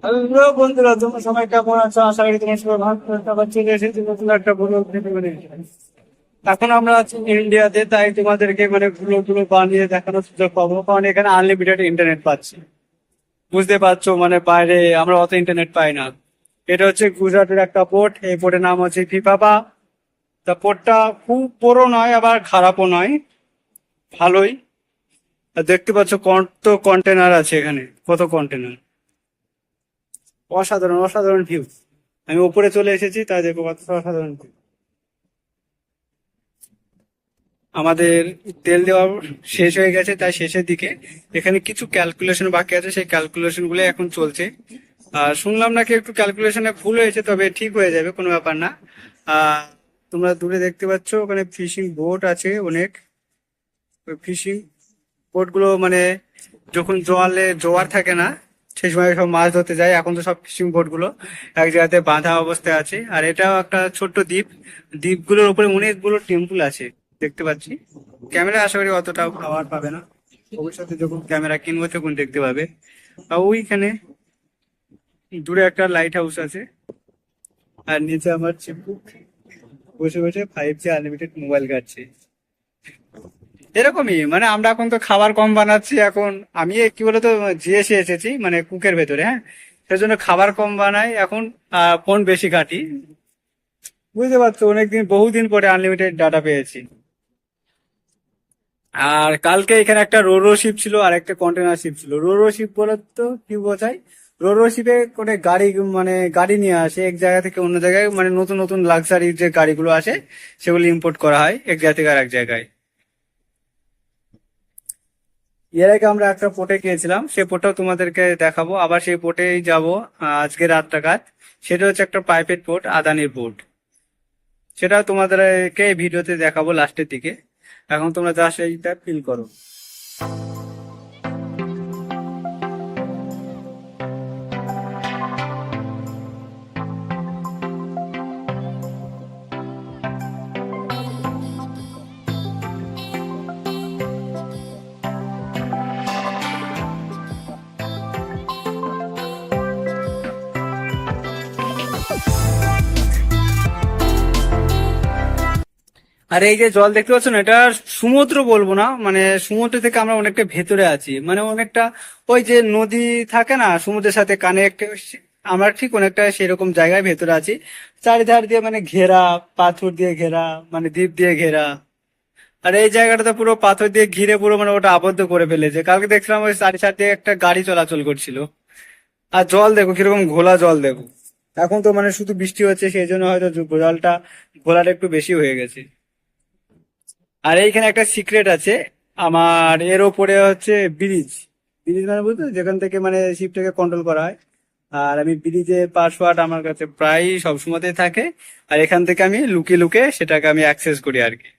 Hello বন্ধুরা, তোমরা সবাই কেমন আছো? আশা করি তোমার সবাই ভালো আছো। আবার চলে এসেছি নতুন একটা ব্লগ ভিডিও নিয়ে। এখন আমরা আছি ইন্ডিয়াতে, তাই তোমাদেরকে মানে ব্লগ গুলো বানিয়ে দেখানোর সুযোগ পাবো, কারণ এখানে আনলিমিটেড ইন্টারনেট পাচ্ছি। বুঝতে পারছো, মানে বাইরে আমরা অত ইন্টারনেট পাই না। এটা হচ্ছে গুজরাটের একটা পোর্ট, এই পোর্টের নাম হচ্ছে ফিফাবা। তা পোর্টটা খুব বড় নয়, আবার খারাপও নয়, ভালোই। আর দেখতে পাচ্ছ কত কন্টেনার আছে এখানে, কত কন্টেনার। অসাধারণ অসাধারণ ভিউ। আমি উপরে চলে এসেছি, তাই দেখো কত অসাধারণ ভিউ। আমাদের তেল দেওয়া শেষ হয়ে গেছে, তাই শেষের দিকে এখানে কিছু ক্যালকুলেশন বাকি আছে, সেই ক্যালকুলেশন গুলো এখন চলছে। আর শুনলাম নাকি একটু ক্যালকুলেশনে ভুল হয়েছে, তবে ঠিক হয়ে যাবে, কোনো ব্যাপার না। আহ তোমরা দূরে দেখতে পাচ্ছ ওখানে ফিশিং বোট আছে অনেক। ফিশিং বোট গুলো মানে যখন জলে জোয়ার থাকে না, সেই সময় সব মাছ ধরতে যায়। এখন তো সব ফিশিং বোট গুলো এক জায়গাতে বাঁধা অবস্থায় আছে। আর এটাও একটা ছোট্ট দ্বীপ। দ্বীপগুলোর উপরে অনেকগুলো টেম্পল আছে দেখতে পাচ্ছি। ক্যামেরা আশা করি অতটা পাওয়ার পাবে না, ভবিষ্যতে যখন ক্যামেরা কিনবো তখন দেখতে পাবে। আর ওইখানে দূরে একটা লাইট হাউস আছে। আর নিচে আমার চিপু বসে বসে 5G আনলিমিটেড মোবাইল ঘাটছে। এরকমই, মানে আমরা এখন তো খাবার কম বানাচ্ছি এখন। আমি কি বলতো জিএসে এসেছি, মানে কুকের ভেতরে, হ্যাঁ। সেজন্য খাবার কম বানাই এখন, ফোন বেশি ঘাটি। বুঝতে পারছো, অনেকদিন বহুদিন পরে আনলিমিটেড ডাটা পেয়েছি। আর কালকে এখানে একটা রোরো শিপ ছিল আর একটা কন্টেনার শিপ ছিল। রোরো শিপ বলতো কি বোঝায়? রোরো শিপে করে গাড়ি, মানে গাড়ি নিয়ে আসে এক জায়গা থেকে অন্য জায়গায়, মানে নতুন নতুন লাক্সারি যে গাড়িগুলো আসে সেগুলো ইম্পোর্ট করা হয় এক জায়গা থেকে আর এক জায়গায়। এর আগে আমরা একটা পোর্টে গিয়েছিলাম, সেই পোর্টটাও তোমাদেরকে দেখাবো, আবার সেই পোর্টেই যাব আজকে রাতটা কাজ। সেটা হচ্ছে একটা প্রাইভেট পোর্ট, আদানির পোর্ট। সেটা তোমাদেরকে ভিডিওতে দেখাবো লাস্টের দিকে। এখন তোমরা জাস্ট এইটা ফিল করো। আর এই যে জল দেখতে পাচ্ছ না, এটা সমুদ্র বলবো না, মানে সমুদ্র থেকে আমরা অনেকটা ভেতরে আছি, মানে অনেকটা ওই যে নদী থাকে না সমুদ্রের সাথে কানেক্ট, আমরা ঠিক অনেকটা সেরকম জায়গায় ভেতরে আছি। চারিধার দিয়ে মানে ঘেরা, পাথর দিয়ে ঘেরা, মানে দ্বীপ দিয়ে ঘেরা। আর এই জায়গাটা তো পুরো পাথর দিয়ে ঘিরে পুরো মানে ওটা আবদ্ধ করে ফেলেছে। কালকে দেখছিলাম ওই চারি সাইড দিয়ে একটা গাড়ি চলাচল করছিল। আর জল দেখো কিরকম ঘোলা, জল দেখো। এখন তো মানে শুধু বৃষ্টি হচ্ছে, সেই জন্য হয়তো জলটা ঘোলাটা একটু বেশি হয়ে গেছে। আর এইখানে একটা সিক্রেট আছে আমার, এর ওপরে হচ্ছে ব্রিজ। ব্রিজ মানে বুঝতো, যেখান থেকে মানে শিপটাকে কন্ট্রোল করা হয়। আর আমি ব্রিজের পাসওয়ার্ড আমার কাছে প্রায় সবসময়তে থাকে। আর এখান থেকে আমি লুকিয়ে লুকিয়ে সেটাকে আমি অ্যাক্সেস করি আর কি।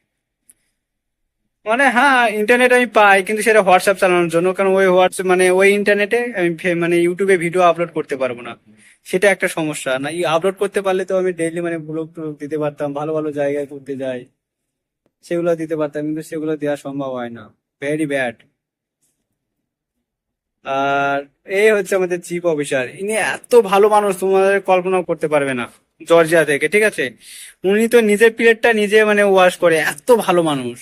মানে হ্যাঁ, ইন্টারনেট আমি পাই, কিন্তু সেটা হোয়াটসঅ্যাপ চালানোর জন্য, কারণ ওই হোয়াটসঅ্যাপ মানে ওই ইন্টারনেটে আমি মানে ইউটিউবে ভিডিও আপলোড করতে পারবো না। সেটা একটা সমস্যা। না আপলোড করতে পারলে তো আমি ডেইলি মানে ব্লগ টলগ দিতে পারতাম, ভালো ভালো জায়গায় ঘুরতে যাই সেগুলো দিতে পারতাম, কিন্তু সেগুলো দেওয়া সম্ভব হয় না। Very bad. আর এই হচ্ছে আমাদের চিফ অফিসার, ইনি এত ভালো মানুষ তোমাদের কল্পনা করতে পারবে না। জর্জিয়া থেকে, ঠিক আছে। উনি তো নিজের প্লেটটা নিজে মানে ওয়াশ করে, এত ভালো মানুষ।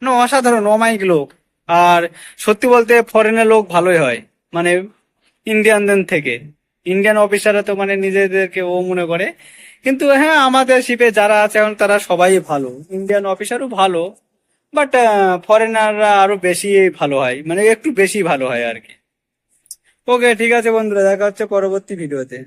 মানে অসাধারণ অমায়িক লোক। আর সত্যি বলতে ফরেনের লোক ভালোই হয়, মানে ইন্ডিয়ানদের থেকে। ইন্ডিয়ান অফিসাররা তো মানে নিজেদেরকে ও মনে করে, কিন্তু হ্যাঁ আমাদের শিপে যারা আছে এখন তারা সবাই ভালো, ইন্ডিয়ান অফিসারও ভালো। বাট ফরেনাররা আরো বেশি ভালো হয়, মানে একটু বেশি ভালো হয় আর কি। ওকে, ঠিক আছে বন্ধুরা, দেখা হচ্ছে পরবর্তী ভিডিওতে।